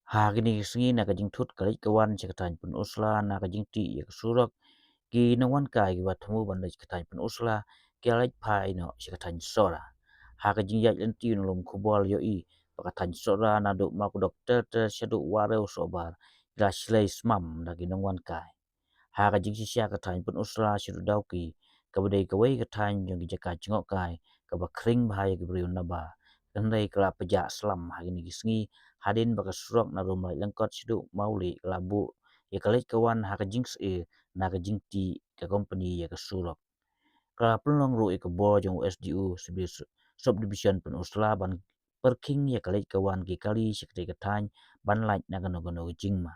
Hagini sengi na kajing thut kalik kawan sekatan Pynursla na kajing ti ya kesurok ki Jngohkai ki watmu bandai sekatan Pynursla ki alaj pai no sekatan Sohra. Kajing yaj lenti nolom kubol yo i pakatan Sohra na duk mak dokter te syaduk wareu sobar ila Shlei smam na ki Jngohkai. Kajing sisya katan Pynursla syaduk dauki kabadai kawai katan Jngohkai kabakring bahaya kibriun naba. Kendai kelap pejak selam hari ni sengi hadin baka surok na rumai lengkot siduk mauli labu ya kalit kawan hakajing se na kajing ti ke company ya ke surok kala pelong ru ke bo jong SDU sebi subdivision Pynursla ban perking ya kalit kawan ki kali sekre katany ban laj na gano jingma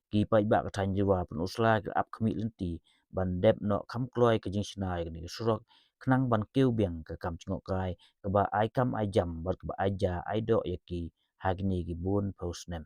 ki pai ba katany jiwa Pynursla ke ap kemi lenti ban dep no kam kloi ke jing sinai ke surok kenang ban keu biang ke kam Jngohkai ke ba ai kam ai jam bar ke ba ai ja ai do ya ki hagni ki bun post nem